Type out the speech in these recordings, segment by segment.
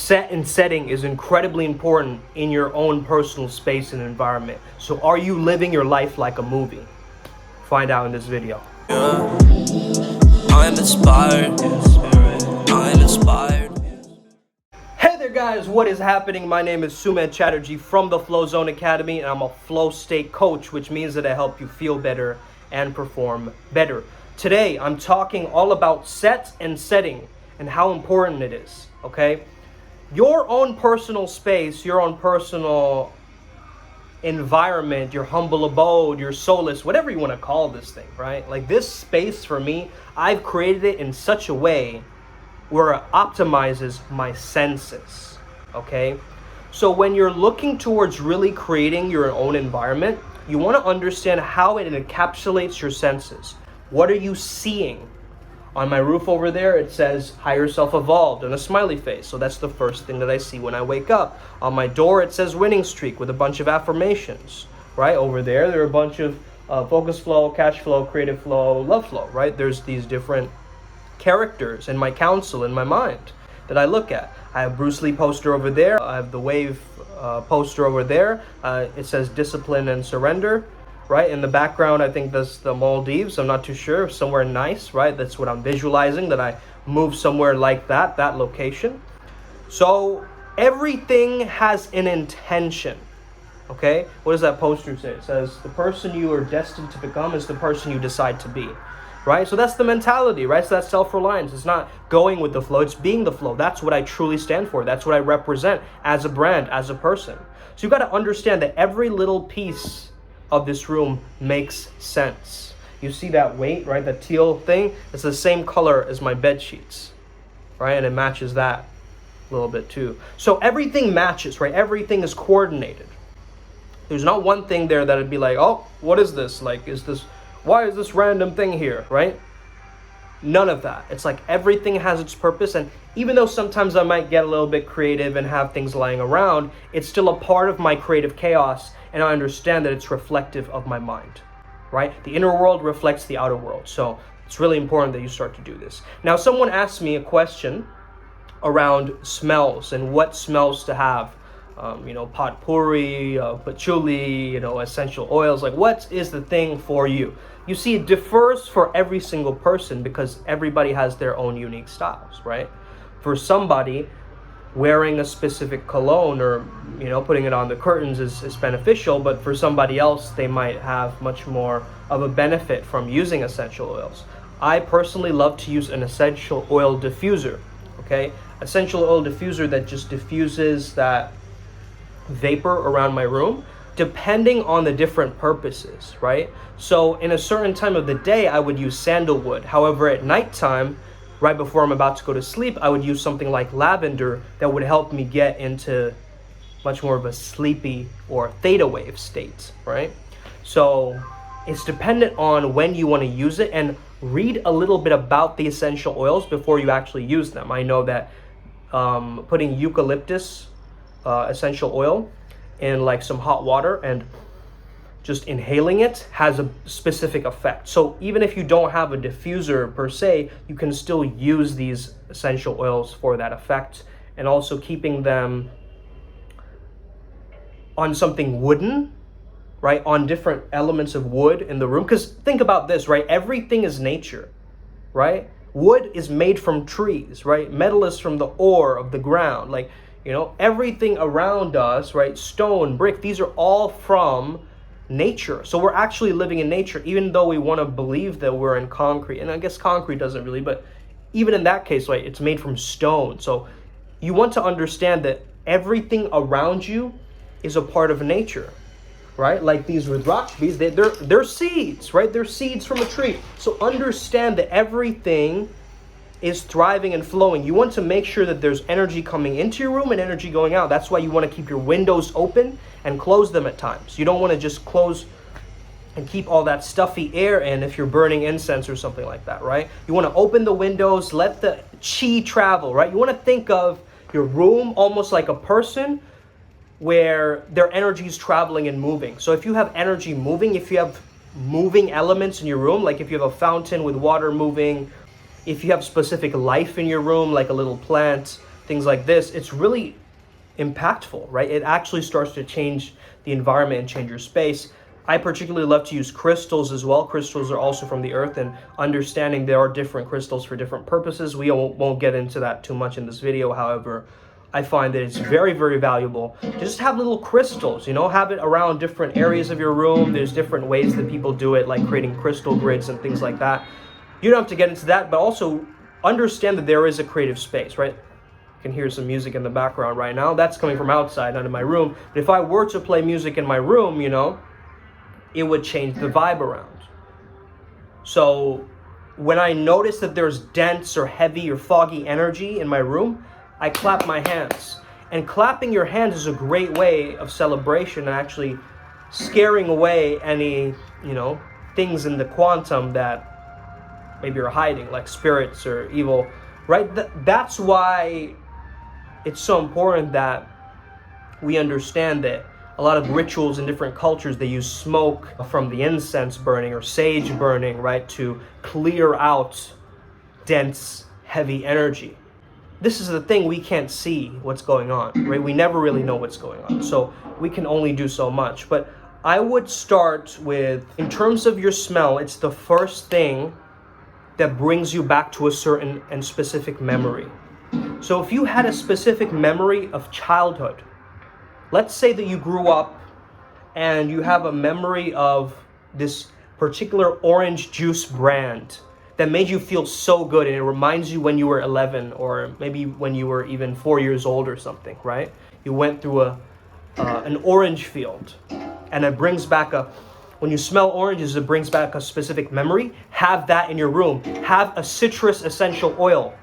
set and setting is incredibly important in your own personal space and environment. So are you living your life like a movie? Find out in this video. Yeah. I'm inspired. I'm inspired. Hey there guys, what is happening? My name is Sumedh Chatterjee from the Flow Zone Academy, and I'm a flow state coach, which means that I help you feel better and perform better. Today, I'm talking all about set and setting and how important it is, okay? Your own personal space, your own personal environment, your humble abode, your solace, whatever you want to call this thing, right? Like this space for me, I've created it in such a way where it optimizes my senses, okay? So when you're looking towards really creating your own environment, you want to understand how it encapsulates your senses. What are you seeing? On my roof over there, it says higher self evolved and a smiley face. So that's the first thing that I see when I wake up. On my door, it says winning streak with a bunch of affirmations, right? Over there are a bunch of focus flow, cash flow, creative flow, love flow, right? There's these different characters in my counsel, in my mind that I look at. I have Bruce Lee poster over there. I have the wave poster over there. It says discipline and surrender. Right, in the background, I think that's the Maldives. I'm not too sure. Somewhere nice, right? That's what I'm visualizing, that I move somewhere like that location. So everything has an intention, okay? What does that poster say? It says, the person you are destined to become is the person you decide to be, right? So that's the mentality, right? So that's self-reliance. It's not going with the flow, it's being the flow. That's what I truly stand for. That's what I represent as a brand, as a person. So you've got to understand that every little piece of this room makes sense. You see that weight, right? That teal thing, it's the same color as my bed sheets, right? And it matches that a little bit too. So everything matches, right? Everything is coordinated. There's not one thing there that would be like, oh, what is this? Like, why is this random thing here, right? None of that. It's like everything has its purpose, and even though sometimes I might get a little bit creative and have things lying around, it's still a part of my creative chaos, and I understand that it's reflective of my mind, right? The inner world reflects the outer world, so it's really important that you start to do this. Now, someone asked me a question around smells and what smells to have. Potpourri, patchouli, essential oils. Like, what is the thing for you? You see, it differs for every single person because everybody has their own unique styles, right? For somebody, wearing a specific cologne or, putting it on the curtains is beneficial, but for somebody else, they might have much more of a benefit from using essential oils. I personally love to use an essential oil diffuser, okay? Essential oil diffuser that just diffuses that vapor around my room, depending on the different purposes, right? So in a certain time of the day, I would use sandalwood. However, at nighttime, right before I'm about to go to sleep, I would use something like lavender that would help me get into much more of a sleepy or theta wave state, right? So it's dependent on when you want to use it, and read a little bit about the essential oils before you actually use them. I know that putting eucalyptus essential oil in like some hot water and just inhaling it has a specific effect. So even if you don't have a diffuser per se, you can still use these essential oils for that effect, and also keeping them on something wooden, right? On different elements of wood in the room. Because think about this, right? Everything is nature, right? Wood is made from trees, right? Metal is from the ore of the ground. Like, everything around us, right? Stone, brick, these are all from nature. So we're actually living in nature, even though we want to believe that we're in concrete. And I guess concrete doesn't really, but even in that case, right, it's made from stone. So you want to understand that everything around you is a part of nature, right? Like these rudrakshis, they're seeds, right? They're seeds from a tree. So understand that everything is thriving and flowing. You want to make sure that there's energy coming into your room and energy going out. That's why you want to keep your windows open and close them at times. You don't want to just close and keep all that stuffy air in if you're burning incense or something like that, right? You want to open the windows, let the chi travel, right? You want to think of your room almost like a person where their energy is traveling and moving. So if you have energy moving, if you have moving elements in your room, like if you have a fountain with water moving, if you have specific life in your room, like a little plant, things like this, it's really impactful, right? It actually starts to change the environment and change your space. I particularly love to use crystals as well. Crystals are also from the earth, and understanding there are different crystals for different purposes. We won't get into that too much in this video. However, I find that it's very, very valuable to just have little crystals, have it around different areas of your room. There's different ways that people do it, like creating crystal grids and things like that. You don't have to get into that, but also understand that there is a creative space, right? You can hear some music in the background right now. That's coming from outside, not in my room. But if I were to play music in my room, it would change the vibe around. So when I notice that there's dense or heavy or foggy energy in my room, I clap my hands. And clapping your hands is a great way of celebration and actually scaring away any, things in the quantum that maybe are hiding, like spirits or evil, right? That's why it's so important that we understand that a lot of rituals in different cultures, they use smoke from the incense burning or sage burning, right, to clear out dense, heavy energy. This is the thing, we can't see what's going on, right? We never really know what's going on. So we can only do so much. But I would start with, in terms of your smell, it's the first thing that brings you back to a certain and specific memory. So if you had a specific memory of childhood, let's say that you grew up and you have a memory of this particular orange juice brand that made you feel so good, and it reminds you when you were 11 or maybe when you were even 4 years old or something, right? You went through an orange field, and it brings back when you smell oranges, it brings back a specific memory. Have that in your room. Have a citrus essential oil.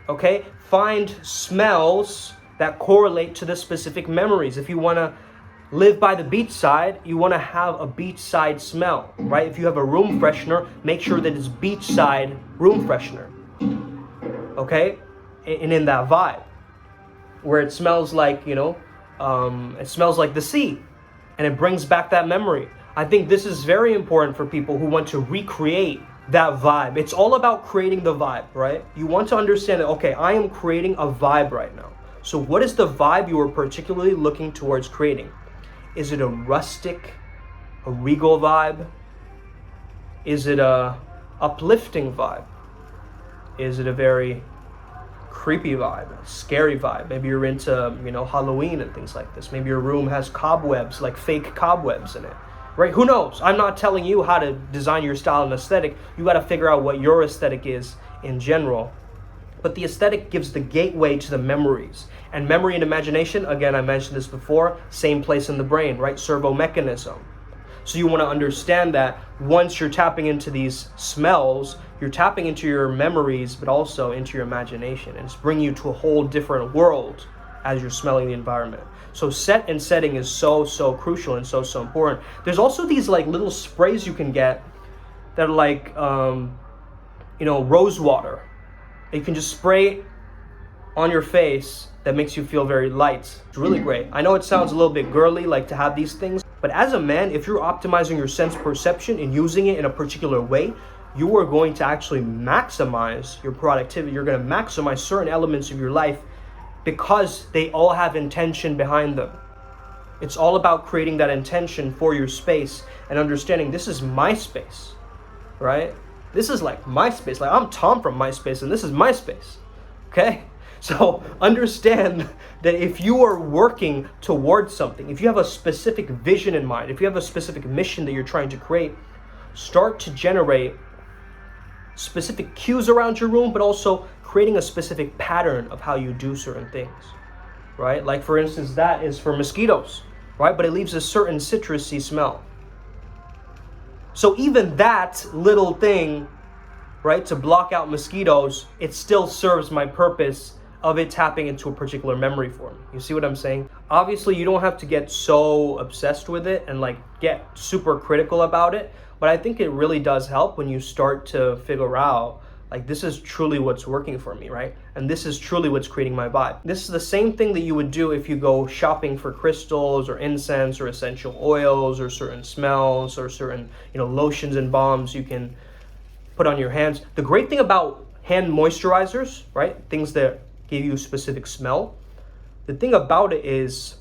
Okay? Find smells that correlate to the specific memories. If you want to live by the beachside, you want to have a beachside smell, right? If you have a room freshener, make sure that it's beachside room freshener. Okay? And in that vibe, where it smells like, it smells like the sea, and it brings back that memory. I think this is very important for people who want to recreate that vibe. It's all about creating the vibe, right? You want to understand that, okay, I am creating a vibe right now. So what is the vibe you are particularly looking towards creating? Is it a rustic, a regal vibe? Is it a uplifting vibe? Is it a very creepy vibe, a scary vibe? Maybe you're into, Halloween and things like this. Maybe your room has cobwebs, like fake cobwebs in it, right? Who knows? I'm not telling you how to design your style and aesthetic. You got to figure out what your aesthetic is in general. But the aesthetic gives the gateway to the memories. And memory and imagination, again, I mentioned this before, same place in the brain, right? Servo mechanism. So you want to understand that once you're tapping into these smells, you're tapping into your memories, but also into your imagination. And it's bringing you to a whole different world as you're smelling the environment. So set and setting is so, so crucial and so, so important. There's also these like little sprays you can get that are like, rose water. You can just spray on your face that makes you feel very light. It's really great. I know it sounds a little bit girly, like to have these things, but as a man, if you're optimizing your sense perception and using it in a particular way, you are going to actually maximize your productivity. You're going to maximize certain elements of your life because they all have intention behind them. It's all about creating that intention for your space and understanding this is my space, right? This is like my space. Like I'm Tom from MySpace and this is my space, okay? So understand that if you are working towards something, if you have a specific vision in mind, if you have a specific mission that you're trying to create, start to generate specific cues around your room, but also creating a specific pattern of how you do certain things, right? Like for instance, that is for mosquitoes, right? But it leaves a certain citrusy smell. So even that little thing, right, to block out mosquitoes, it still serves my purpose of it tapping into a particular memory for me. You see what I'm saying? Obviously, you don't have to get so obsessed with it and like get super critical about it, but I think it really does help when you start to figure out like this is truly what's working for me, right? And this is truly what's creating my vibe. This is the same thing that you would do if you go shopping for crystals or incense or essential oils or certain smells or certain, lotions and balms you can put on your hands. The great thing about hand moisturizers, right? Things that give you a specific smell. The thing about it is,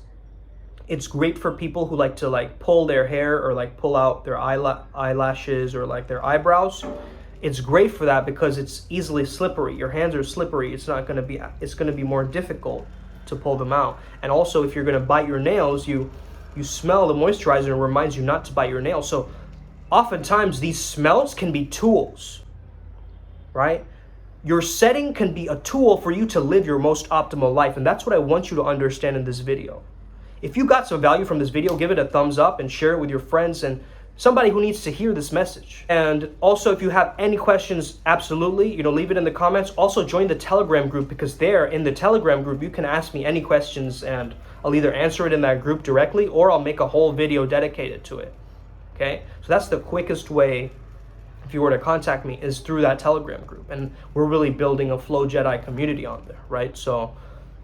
it's great for people who like to like pull their hair or like pull out their eyelashes or like their eyebrows. It's great for that because it's easily slippery. Your hands are slippery. It's going to be more difficult to pull them out. And also, if you're going to bite your nails, you smell the moisturizer and it reminds you not to bite your nails. So oftentimes these smells can be tools, right? Your setting can be a tool for you to live your most optimal life. And that's what I want you to understand in this video. If you got some value from this video, give it a thumbs up and share it with your friends and somebody who needs to hear this message. And also, if you have any questions, absolutely, leave it in the comments. Also, join the Telegram group, because there in the Telegram group, you can ask me any questions and I'll either answer it in that group directly or I'll make a whole video dedicated to it. Okay? So that's the quickest way, if you were to contact me, is through that Telegram group. And we're really building a Flow Jedi community on there, right? So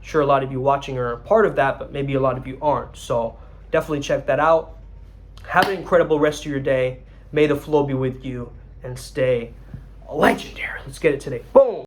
sure, a lot of you watching are a part of that, but maybe a lot of you aren't. So definitely check that out. Have an incredible rest of your day. May the flow be with you and stay legendary. Let's get it today. Boom.